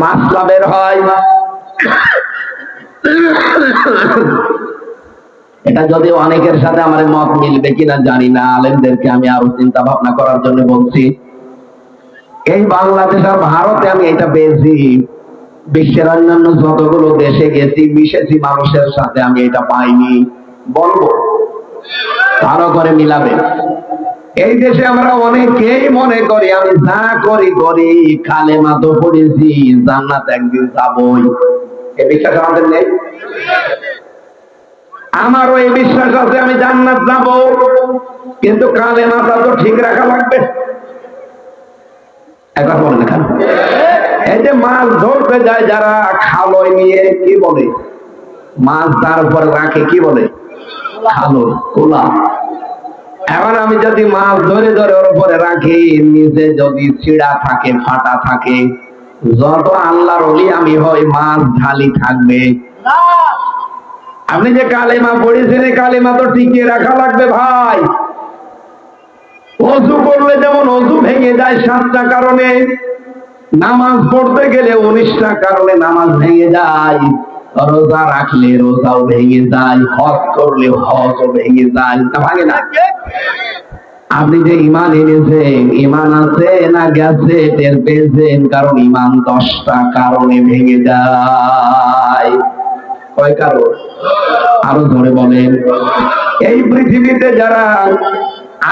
মাসলা বের হয়। এটা যদি অনেকের সাথে আমার মত মিলবে কিনা জানি না, আলেমদেরকে আমি আরো চিন্তা ভাবনা করার জন্য বলছি। এই বাংলাদেশ আর ভারতে আমি এটা পেয়েছি, বিশ্বের অন্যান্য যতগুলো দেশে গেছি মিশেছি মানুষের সাথে, আমি এটা পাইনি। বলবো ভালো করে মিলাবে। এই দেশে আমরা অনেকেই মনে করি আমি যা করি করি, কালেমা তো পড়েছি, জান্নাত একদিন যাবই। এই বিশ্বাস আমাদের নেই? আমারও এই বিশ্বাস আছে আমি জান্নাত যাব, কিন্তু কালেমাটা তো ঠিক রাখা লাগবে। একবার বলেন এখানে, এই যে মাছ ধরতে যায় যারা খালয় নিয়ে, কি বলে মাছ তার উপরে রাখে, কি বলে খালয়, কোলা। এখন আমি যদি মাছ ধরে ধরে ওর উপরে রাখি, নিচে যদি ছিড়া থাকে, ফাটা থাকে, যত আল্লাহর ওলি আমি হই, মাছ ঢালি থাকবে। আপনি যে কালেমা পড়েছেন, এই কালেমা তো টিকিয়ে রাখা লাগবে ভাই। অজু করলে যেমন অজু ভেঙে যায় 7টা কারণে, নামাজ পড়তে গেলে 19টা কারণে নামাজ ভেঙে যায়, রোজা রাখলে রোজাও ভেঙে যায়, হজ করলে হজও ভেঙে যায়, তা ভাঙে না? আপনি যে ইমান এনেছেন, ইমান আছে না গেছে টের পেয়েছেন? কারণ ইমান 10টা কারণে ভেঙে যায়। কয় কারণ? আরো ধরে বলেন। এই পৃথিবীতে যারা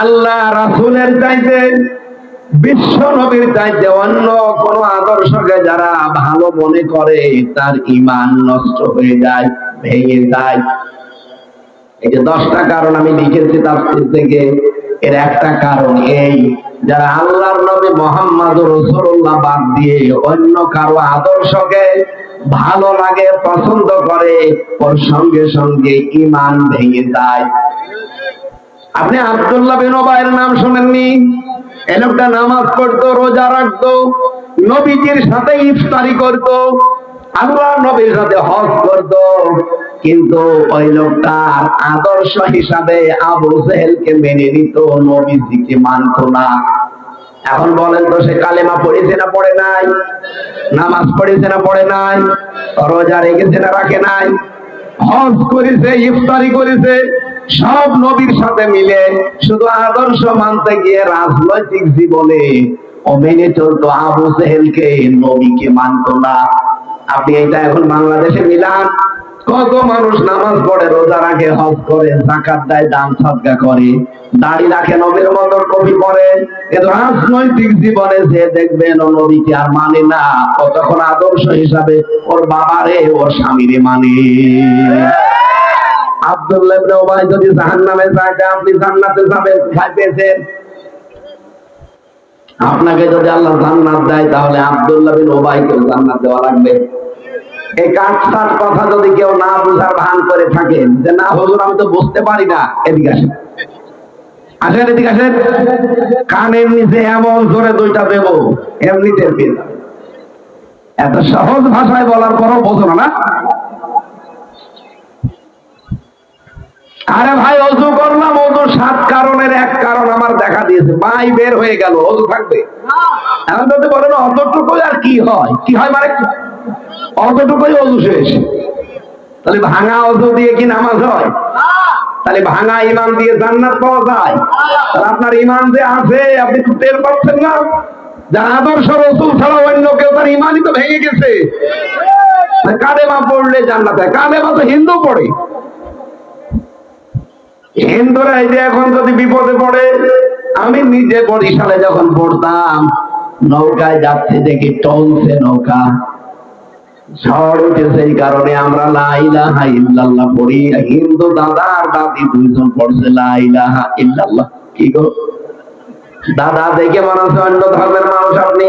আল্লাহ রাসূলের চাইতে, বিশ্ব নবীর চাইতে অন্য কোন আদর্শকে যারা ভালো মনে করে, তার ঈমান নষ্ট হয়ে যায়, ভেঙে যায়। এই যে 10টা কারণ আমি লিখেছি তাফসীর থেকে, এর একটা কারণ এই, যারা আল্লাহর নবী মুহাম্মদুর রাসূলুল্লাহ বাদ দিয়ে অন্য কারো আদর্শকে ভালো লাগে, পছন্দ করে, ওর সঙ্গে সঙ্গে ঈমান ভেঙে যায়। আপনি আব্দুল্লাহ বিন উবাইয়ের নাম শুনেননি? এই লোকটা নামাজ পড়তো, রোজা রাখতো, নবীজির সাথে ইফতারি করতো, আল্লাহর নবীর সাথে হজ করতো, কিন্তু ওই লোকটার আদর্শ হিসাবে আবু জেহেলকে মেনে নিত, নবীজিকে মানত না। এখন বলেন তো, সে কালেমা পড়েছে না পড়ে নাই? নামাজ পড়েছে না পড়ে নাই? রোজা রেখেছে না রাখে নাই? হজ করেছে, ইফতারি করেছে, সব নবীর সাথে মিলে, শুধু আদর্শ মানতে গিয়ে রাজনৈতিক জীবনে ও মেনে চলতো আবু জেহেলকে, নবীকে মানত না। আপনি এটা এখন বাংলাদেশে মিলান, কত মানুষ নামাজ পড়ে, রোজা রাখে, হজ করে, যাকাত দেয়, দান সদকা করে, দাড়ি রাখে, নবীর মতো টুপি পরে, কিন্তু রাজনৈতিক জীবনে যে দেখবেন ও নবীকে আর মানে না, ও তখন আদর্শ হিসাবে ওর বাবারে, ওর স্বামীরে মানে। আব্দুল্লাহ ইবনে উবাই যদি জাহান্নামে যায়, আপনি জান্নাতে যাবেন, ভয় পেয়েছেন? আপনাকে যদি আল্লাহ জান্নাত দেয়, তাহলে আব্দুল্লাহ বিন উবাইকে জান্নাত দেওয়া লাগবে। এই কাটসাট কথা যদি কেউ না বুঝার ভান করে থাকেন, যে না হুজুর আমি তো বুঝতে পারি না, এদিকে আসেন, আসেন এদিকে আসেন, কানের নিচে এমন জোরে 2টা দেব, এমনি টের পেয়ে যাবেন। এত সহজ ভাষায় বলার পরও বোঝো না? আরে ভাই, অজু করলাম, অজু 7 কারণের এক কারণ আমার দেখা দিয়েছে, বাই বের হয়ে গেল, অজু থাকবে? এখন যদি বলেন অতটুকুই আর কি হয়, কি হয় মানে অতটুকুই অজু শেষ, তাহলে ভাঙা অজু দিয়ে কি নামাজ হয়? তাহলে ভাঙা ঈমান দিয়ে জান্নাত পাওয়া যায়? তাহলে আপনার ঈমান যে আছে আপনি তো টের পাচ্ছেন না, যে আদর্শ রাসূল ছাড়া অন্য কেউ, তার ঈমানই তো ভেঙে গেছে। কালেমা পড়লে জান্নাত হয়, কালেমা তো হিন্দু পড়ে। হিন্দুরা এই যে এখন যদি বিপদে পড়ে, আমি নিজে বরিশালে যখন পড়তাম, নৌকায় যাচ্ছে দেখি টলছে নৌকা, ঝড় উঠেছে, এই কারণে আমরা লা ইলাহা ইল্লাল্লাহ পড়ি। হিন্দু দাদা আর দাদি 2জন পড়ছে লা ইলাহা ইল্লাল্লাহ। কি গো দাদা, দেখে মনে হচ্ছে অন্য ধর্মের মানুষ আপনি,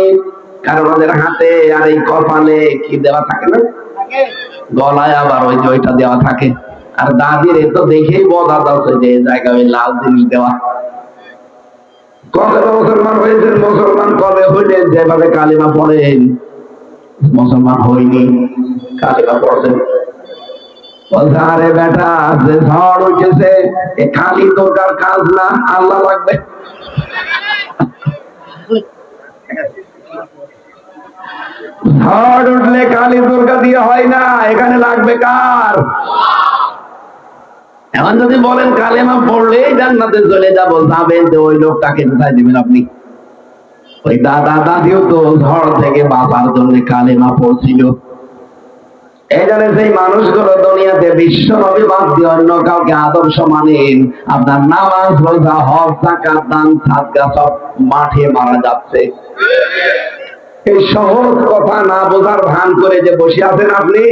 কারণ ওদের হাতে আর এই কপালে কি দেওয়া থাকে না, গলায় আবার ওই যে ওইটা দেওয়া থাকে, আর দাদির তো দেখেই বোঝা যাচ্ছে যে জায়গায় লাল জিনিস দেওয়া। কবে মুসলমান হয়েছেন? মুসলমান কবে হইলেন? যেভাবে কালিমা পড়েন, মুসলমান হইনি, কালিমা পড়ছেন। বলছে আরে বেটা, যে ঝড় উঠেছে, এ খালি তোটার কাজ না, আল্লাহ লাগবে। ঝড় উঠলে কালী দুর্গা দিয়ে হয় না, এখানে লাগবে কার? এখন যদি বলেন কালেমা পড়লেই জান্নাতে চলে যাবো, যাবেন তো ওই লোকটাকে কোথায় দিবেন আপনি? ওই দাদা দাদিও তো ঝড় থেকে বাঁচার জন্য কালেমা পড়ছিল। এই জন্য সেই মানুষগুলো দুনিয়াতে বিশ্ব নবী বাদ দিয়ে অন্য কাউকে আদর্শ মানেন, আপনার নামাজ রোজা হজ যাকাত দান সাদকা সব মাঠে মারা যাচ্ছে। এই সহজ কথা না বোঝার ভান করে যে বসে আছেন আপনি,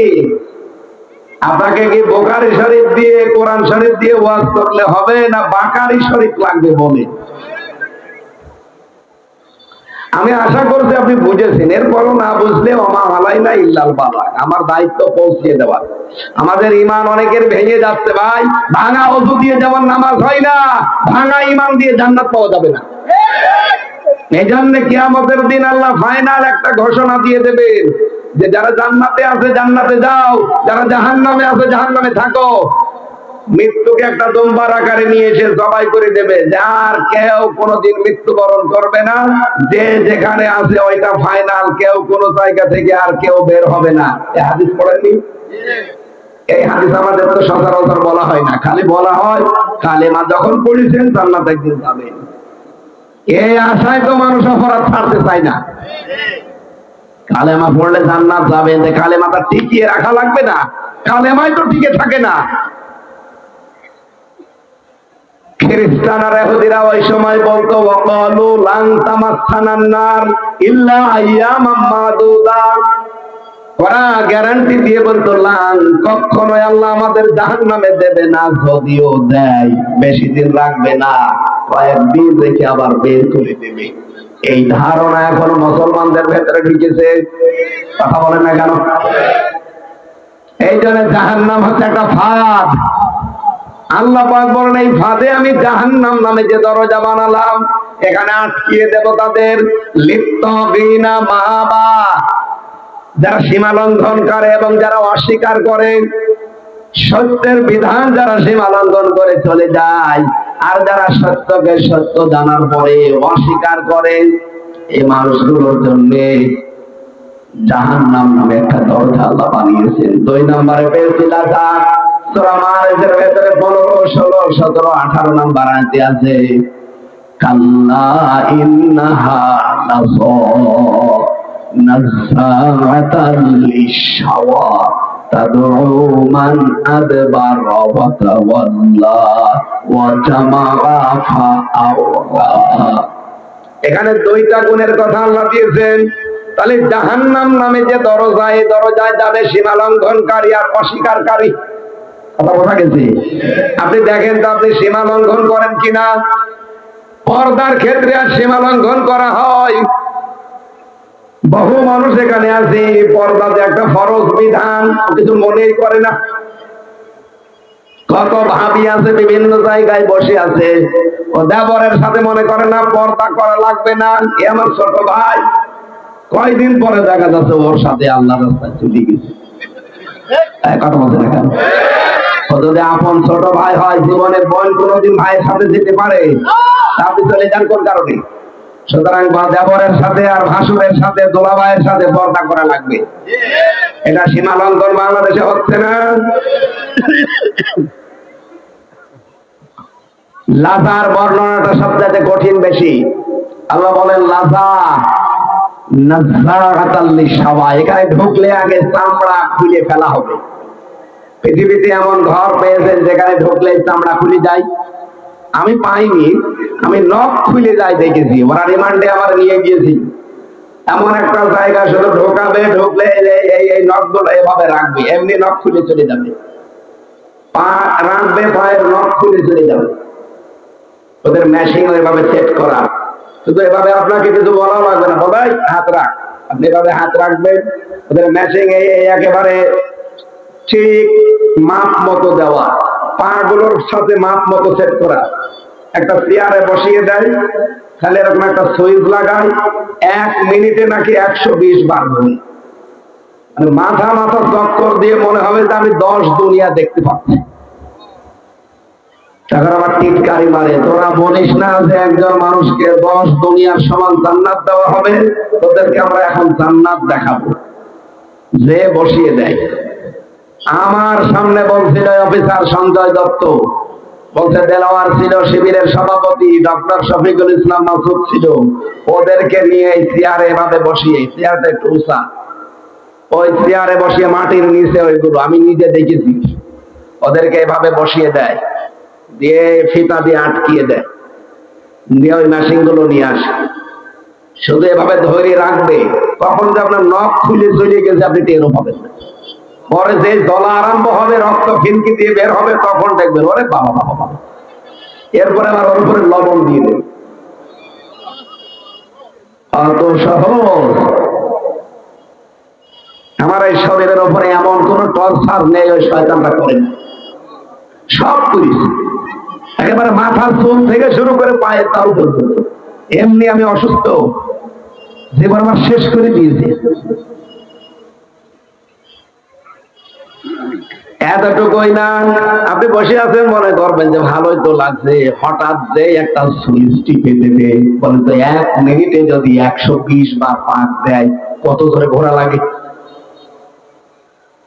আপনাকে কি বুখারী শরীফ দিয়ে কোরআন শরীফ দিয়ে ওয়াজ করলে হবে না বাকারি শরীফ লাগবে বলে? আমি আশা করছি আপনি বুঝেছেন, এরপরও না বুঝলে ওমা আলাইনা ইল্লাল বালাগ, আমার দায়িত্ব পৌঁছিয়ে দেওয়া। আমাদের ঈমান অনেকের ভেঙে যাচ্ছে ভাই। ভাঙা ওযু দিয়ে যেমন নামাজ হয় না, ভাঙা ঈমান দিয়ে জান্নাত পাওয়া যাবে না। এই জন্য কিয়ামতের দিন আল্লাহ ফাইনাল একটা ঘোষণা দিয়ে দেবেন যে যারা জান্নাতে আছে জান্নাতে যাও, যারা জাহান্নামে আছে জাহান্নামে থাকো। মৃত্যুকে একটা দুম্বার আকারে নিয়ে এসে জবাই করে দেবে, যার কেউ কোনোদিন মৃত্যুবরণ করবে না, যে যেখানে আছে ওইটা ফাইনাল, কেউ কোনো জায়গা থেকে আর কেউ বের হবে না। এই হাদিস পড়েননি? এই হাদিস আমাদের তো সচরাচর বলা হয় না, খালি বলা হয় কালেমা যখন পড়েছেন জান্নাতে একদিন যাবেন। এই আশায় তো মানুষ অপরাধ ছাড়তে চায় না। কালেমা পড়লে জান্নাত যাবেন, কালেমাটা টিকিয়ে রাখা লাগবে না? কালেমাই তো টিকে থাকে না। খ্রিস্টান আর ইহুদিরা ওই সময় বলতো ওয়াকালু লান তামাসসানান নার ইল্লা আইয়ামাম মাদুদা, ওরা গ্যারান্টি দিয়ে বলতো লান, কখনোই আল্লাহ আমাদের জাহান্নামে দেবে না, যদিও দেয় বেশি দিন রাখবে না, কয়েকদিন রেখে আবার বের করে দেবে। এই ধারণা এখন মুসলমানদের ভেতরে ঢুকেছে। কথা বলেন না কেন? এই জন্য জাহান্নাম হচ্ছে একটা ফাঁদ। আল্লাহ পাক বলেন এই ফাঁদে আমি জাহান্নাম নামে যে দরজা বানালাম, এখানে আটকিয়ে দেব তাদের। লিত্তাগিনা মাআবা, যারা সীমা লঙ্ঘন করে এবং যারা অস্বীকার করে, সত্যের বিধান যারা সীমা লঙ্ঘন করে চলে যায়, আর যারা সত্যকে সত্য জানার পরে অস্বীকার করে, এই মানুষগুলোর জন্য জাহান্নাম নামে একটা দরজা আল্লাহ বানিয়েছেন। 2 নম্বরে পেয়েছি লাযা, সূরা মাআরিজের ভেতরে 15, 16, 17, 18 নাম্বার আয়াতে আছে কাল্লা ইন্নাহা লাযা নাযাআতাল লিশাওয়া তাদউ মান আদবারা ওয়া তাওয়াল্লা ওয়া জামাআ ফাআওয়া। এখানে 2টা গুণের কথা আল্লাহ দিয়েছেন। তাহলে জাহান্নাম নামে যে দরজা, এই দরজায় যাবে সীমা লঙ্ঘনকারী আর অস্বীকারী। কথা বোঝা গেছে? আপনি দেখেন তো আপনি সীমা লঙ্ঘন করেন কিনা। পর্দার ক্ষেত্রে আর সীমা লঙ্ঘন করা হয়। বহু মানুষ এখানে আছে পর্দাতে একটা ফরজ বিধান কিছু মনেই করে না। কত ভাবি আছে বিভিন্ন জায়গায় বসে আছে, ও দেবরের সাথে মনে করে না পর্দা করা লাগবে না, এ আমার ছোট ভাই। কয়দিন পরে দেখা যাচ্ছে ওর সাথে আল্লাহ রাস্তায় চলে গেছে। কথা বলছে না কেন? ও যদি আপন ছোট ভাই হয়, জীবনের বোন কোনোদিন ভাইয়ের সাথে যেতে পারে? আপনি চলে যান কোন কারণে? সুতরাং দেবরের সাথে আর ভাসুরের সাথে দোলাভাইয়ের সাথে পর্দা করা লাগবে। এটা সীমা লঙ্ঘন বাংলাদেশে হচ্ছে না? লাজার বর্ণনাটা সবচেয়ে কঠিন বেশি। আল্লাহ বলেন লাজা নাযাআতাল লিশাওয়া, এখানে ঢুকলে আগে চামড়া খুলে ফেলা হবে। পৃথিবীতে এমন ঘর পেয়েছেন যেখানে ঢুকলে চামড়া খুলে যায়? আমি পাইনি, আমি নখ খুলে যায় দেখেছি। ওরা রিমান্ডে আমার নিয়ে গিয়েছি। এমন একটা জায়গা শুধু ঢোকাবে, ঢুকলে এই নখগুলো এভাবে রাখবে, এমনি নখ খুলে চলে যাবে। পা রাখবে, পায়ের নখ খুলে চলে যাবে। ওদের মেশিন এভাবে সেট করা। শুধু এভাবে আপনাকে কিছু বলা লাগবে না, ভাই হাত রাখ, আপনি এভাবে হাত রাখবেন। ওদের মেশিন একেবারে ঠিক মাপ মতো দেওয়া, পা গুলোর সাথে মাপ মতো সেট করা। একটা চেয়ারে বসিয়ে দেয়, তাহলে এরকম একটা সুইচ লাগায়, 1 মিনিটে নাকি 120 বার ঘুরে। মাথা চক্কর দিয়ে মনে হবে যে আমি 10 দুনিয়া দেখতে পাচ্ছি। টাকার আবার টিটকারি মারে, তোরা বলিস না যে একজন মানুষকে 10 দুনিয়ার সমান জান্নাত দেওয়া হবে, তোদেরকে আমরা এখন জান্নাত দেখাবো। যে বসিয়ে দেয়। আমার সামনে বলছিল অফিসার সঞ্জয় দত্ত, বলছে দেলোয়ার ছিল শিবিরের সভাপতি, ডক্টর শফিকুল ইসলাম মাসুদ ছিল, ওদেরকে নিয়ে এই চেয়ারে এভাবে বসিয়ে, চেয়ারটা একটু উঁচা, ওই চেয়ারে বসিয়ে মাটির নিচে ওইগুলো আমি নিজে দেখেছি, ওদেরকে এভাবে বসিয়ে দেয়, দিয়ে ফিতা দিয়ে আটকিয়ে দেয়, দিয়ে ওই মেশিন গুলো নিয়ে আসে, শুধু এভাবে ধরে রাখবে, কখন যে আপনার নখ খুলে চলে গেছে আপনি টেরও পাবেন না। পরে যে জ্বলা আরম্ভ হবে, রক্ত খিনকি দিয়ে বের হবে, তখন দেখবেন ওরে বাবা বাবা বাবা, এরপরে আবার ওর উপরে লবণ দিয়ে দেবে। অত সহজ। আমার এই শরীরের উপরে এমন কোন টর্চার নেই ওই শয়তানটা করে না, সব করেছে, একেবারে মাথার চুল থেকে শুরু করে পায়ের তালু পর্যন্ত। এমনি আমি অসুস্থ, জীবন আমার শেষ করে দিয়েছে। এতটুকুই না, আপনি বসে আছেন মনে করবেন যে ভালোই তো লাগছে, হঠাৎ যে একটা সুইচ টিপে দেবে, বলে তো 1 মিনিটে যদি 120 বার পাক দেয় কত ধরে ঘোরা লাগে।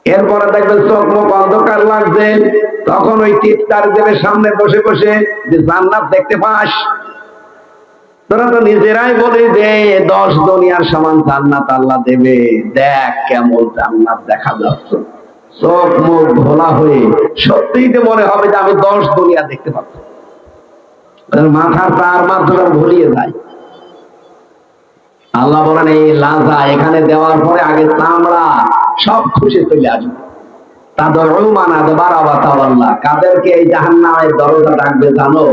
এরপরে দেখবেন চোখ মুখ অন্ধকার লাগছে, তখন ওই টিপটারদের সামনে বসে বসে যে জান্নাত দেখতে পাস, তোরা তো নিজেরাই বলি যে 10 দুনিয়ার সমান জান্নাত আল্লাহ দেবে, দেখ কেমন জান্নাত দেখা যাচ্ছে। চোখ মুখ ভোলা হয়ে সত্যিই তো মনে হবে যে আমি 10 দুনিয়া দেখতে পাচ্ছি, মাথা তার মাধ্যমে ভুলিয়ে যায়। আল্লাহ বলেন এই লাজা এখানে দেওয়ার পরে আগে চামড়া সব খুশি চলে আসবে। তাদের কাদেরকে এই জাহান্নামের দরজা ডাকবে জানো?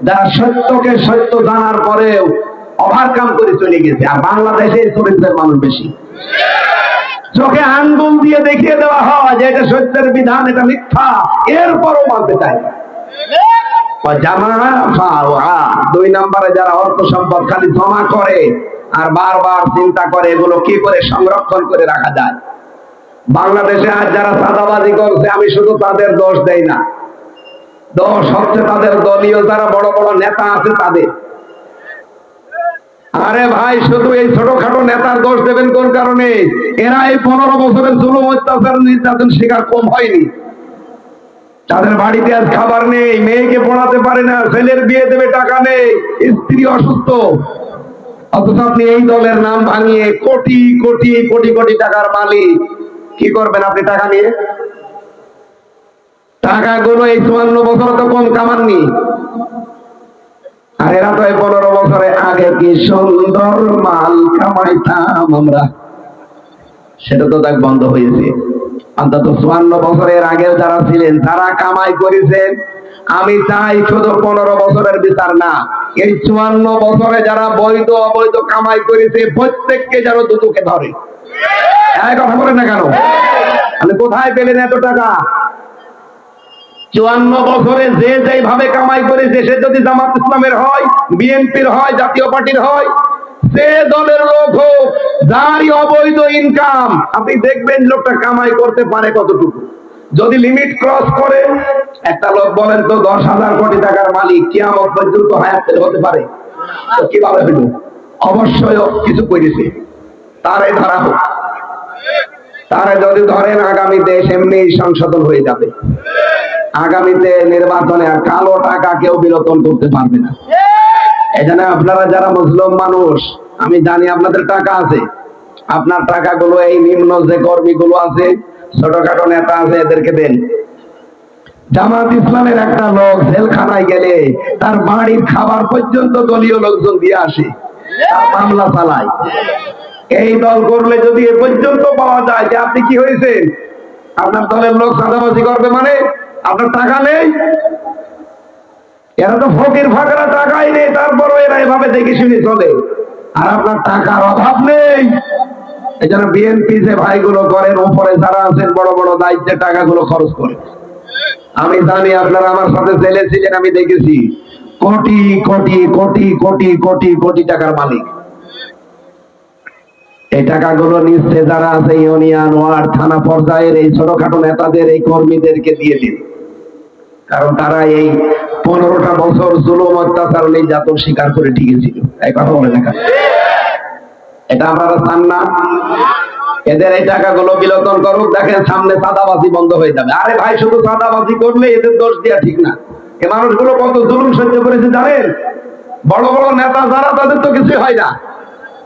যারা সত্যকে সত্য জানার পরেও ওভারকাম করে চলে গেছে। আর বাংলাদেশে এই চরিত্রের মানুষ বেশি। চোখে আঙ্গুল দিয়ে দেখিয়ে দেওয়া হয় যে এটা সত্যের বিধান, এটা মিথ্যা, এরপরও মানতে চায়। 2 নম্বরে যারা অর্থ সম্পদ খালি জমা করে আর বারবার চিন্তা করে এগুলো কি করে সংরক্ষণ করে রাখা যায়। বাংলাদেশে আজ যারা চাঁদাবাজি করছে, আমি শুধু তাদের দোষ দেই না, দোষ হচ্ছে তাদের দলীয় যারা বড় বড় নেতা আছে তাদের। আরে ভাই, শুধু এই ছোটখাটো নেতার দোষ দেবেন কোন কারণে? এরা এই 15 বছরের জুলুম অত্যাচার নির্যাতন শিকার কম হয়নি। তাদের বাড়িতে আজ খাবার নেই, মেয়েকে পড়াতে পারে না, ছেলের বিয়ে দেবে টাকা নেই, স্ত্রী অসুস্থ, অথচ আপনি এই দলের নাম ভাঙিয়ে কোটি কোটি কোটি কোটি টাকার মালিক। কি করবেন আপনি টাকা নিয়ে? টাকাগুলো এই 54 বছর তো কম কামাননি। আর এরা তো এই 15 বছরে আগে কি সুন্দর মাল কামাইতাম আমরা, সেটা তো দেখ বন্ধ হয়েছে। অন্তত 54 বছরের আগে যারা ছিলেন তারা কামাই করেছেন। আমি চাই শুধু 15 বছরের বিচার না, এই 54 বছরে যারা বৈধ অবৈধ কামাই করেছে প্রত্যেককে যেন দুদকে ধরে। এই কথা বলেন না কেন? আপনি কোথায় পেলেন এত টাকা? 54 বছরে যে যেভাবে কামাই করেছে, সে যদি জামাত ইসলামের হয়, বিএনপির হয়, জাতীয় পার্টির হয়, সে দলের লোক হোক, যারই অবৈধ ইনকাম, আপনি দেখবেন লোকটা কামাই করতে পারে কতটুকু। যদি লিমিট ক্রস করে, একটা লোক বলেন তো 10,000 কোটি টাকার মালিক কিয়ামত পর্যন্ত হায়াতে হতে পারে? তো কিভাবে হইল? অবশ্যই কিছু করেছে, তারে ধরা হোক। তারা যদি ধরেন, আগামী দেশ এমনি সংশোধন হয়ে যাবে। আগামীতে নির্বাচনে আর কালো টাকা কেউ বিলোপন করতে পারবে না। এখানে আপনারা যারা মুসলিম মানুষ, আমি জানি আপনাদের টাকা আছে, আপনার টাকাগুলো এই নিম্ন যে কর্মীগুলো আছে, ছোটখাটো নেতা আছে, এদেরকে দেন। জামাত ইসলামের একটা লোক জেলখানায় গেলে তার বাড়ির খাবার পর্যন্ত দলীয় লোকজন দিয়ে আসে, তার মামলা চালায়। এই দল করলে যদি এ পর্যন্ত পাওয়া যায় যে আপনি কি হয়েছেন, আপনার দলের লোক চাঁদাবাজি করবে মানে আপনার টাকা নেই। এরা তো ফকির ফাঁকরা, টাকাই নেই, তারপরও এরা এভাবে দেখে শুনে চলে। আর আপনার টাকার অভাব নেই। এই জন্য বিএনপি যে ভাইগুলো করেন, উপরে যারা আছেন বড় বড় দায়িত্বে টাকাগুলো খরচ করে। আমি জানি আপনারা আমার সাথে জেলে ছিলেন, আমি দেখেছি কোটি কোটি কোটি কোটি কোটি কোটি টাকার মালিক। এই টাকাগুলো নিচ্ছে যারা আছে ইউনিয়ন, ওয়ার্ড, থানা পর্যায়ের এই ছোটখাটো নেতাদের, এই কর্মীদেরকে দিয়ে দিন। কারণ তারা এই 15টা বছর জুলুম অত্যাচার নির্যাতন স্বীকার করে টিকেছিল। এই কথা বলে দেখা, এটা আপনারা চান না? এদের এই টাকাগুলো বিলোচন করুক, দেখেন সামনে চাঁদাবাজি বন্ধ হয়ে যাবে। আরে ভাই, শুধু চাঁদাবাজি করলে এদের দোষ দেওয়া ঠিক না। এ মানুষগুলো কত জুলুম সহ্য করেছে জানেন? বড় বড় নেতা যারা, তাদের তো কিছু হয় না,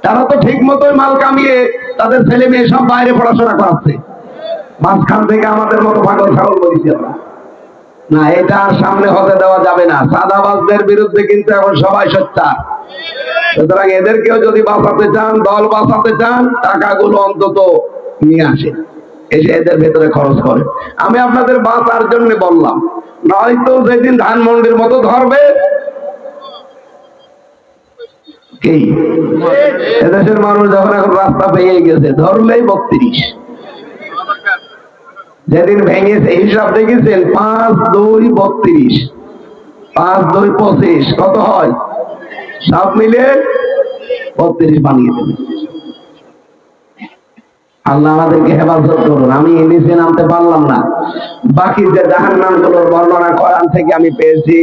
তারা তো ঠিক মতোই মাল কামিয়ে তাদের ছেলে মেয়ে সব বাইরে পড়াশোনা করাচ্ছে। মাঝখান থেকে আমাদের মতো পাগল ছাগল বলেছি আমরা। না, এটা আর সামনে হতে দেওয়া যাবে না। চাঁদাবাজদের বিরুদ্ধে কিন্তু এখন সবাই সোচ্চার। সুতরাং এদেরকেও যদি বাঁচাতে চান, দল বাঁচাতে চান, টাকাগুলো অন্তত নিয়ে আসে, এসে এদের ভেতরে খরচ করে। আমি আপনাদের বাঁচার জন্য বললাম, নয়তো যেদিন ধানমন্ডির মতো ধরবে, কি এদেশের মানুষ যখন এখন রাস্তা পেয়ে গেছে, ধরলেই 32। যেদিন ভেঙেছে হিসাব দেখেছেন, 5, 2, 32, 5, 2, 25, কত হয়? সব মিলে 32 বানিয়ে দেবে। আল্লাহ আমাদেরকে হেফাজত করুন। আমি নিচে নামতে পারলাম না। বাকি যে জাহান্নামগুলোর বর্ণনা কোরআন থেকে আমি পেয়েছি,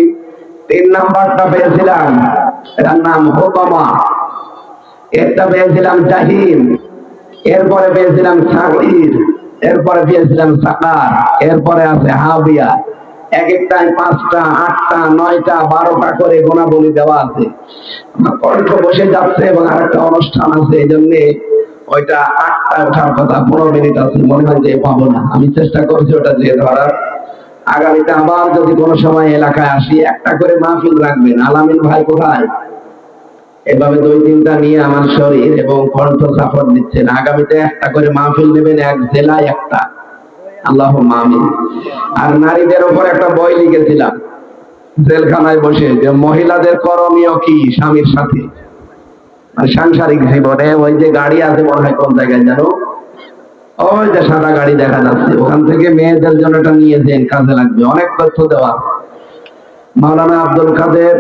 3 নাম্বারটা পেয়েছিলাম, এটার নাম হুতামা, একটা পেয়েছিলাম জাহিম, এরপরে পেয়েছিলাম সাগীর, এরপরে পেয়েছিলাম সাকার, এরপরে আছে হাবিয়া। এক একটাই 5টা, 8টা, 9টা, 12টা করে গোনাগুলি দেওয়া আছে। আমার কণ্ঠ বসে যাচ্ছে এবং আরেকটা অনুষ্ঠান আছে, এই জন্য ওইটা 8টা ওঠার কথা। 15 মিনিট আছে, মনে হয় যে পাবো না। আমি চেষ্টা করছি ওটা দিয়ে ধরার। আগামীতে আবার যদি কোনো সময় এলাকায় আসি, একটা করে মাহফিল রাখবেন। আলামিন ভাই কোথায়? এভাবে 2-3টা নিয়ে আমার শরীর এবং কণ্ঠ সাপোর্ট দিচ্ছেন। আগামীতে একটা করে মাহফিল নেবেন, এক জেলায় একটা। আল্লাহুম্মা আমিন। আর নারীদের উপর একটা বই লিখেছিলাম জেলখানায় বসে, যে মহিলাদের করণীয় কি স্বামীর সাথে, মানে সাংসারিক জীবনে। ওই যে গাড়ি আছে মনে হয় কোন জায়গায় যেন, ওই যে সাদা গাড়ি দেখা যাচ্ছে, ওখান থেকে মেয়েদের জন্য এটা নিয়ে যেন, কাজে লাগবে। অনেক তথ্য দেওয়া। মাওলানা আব্দুল কাদের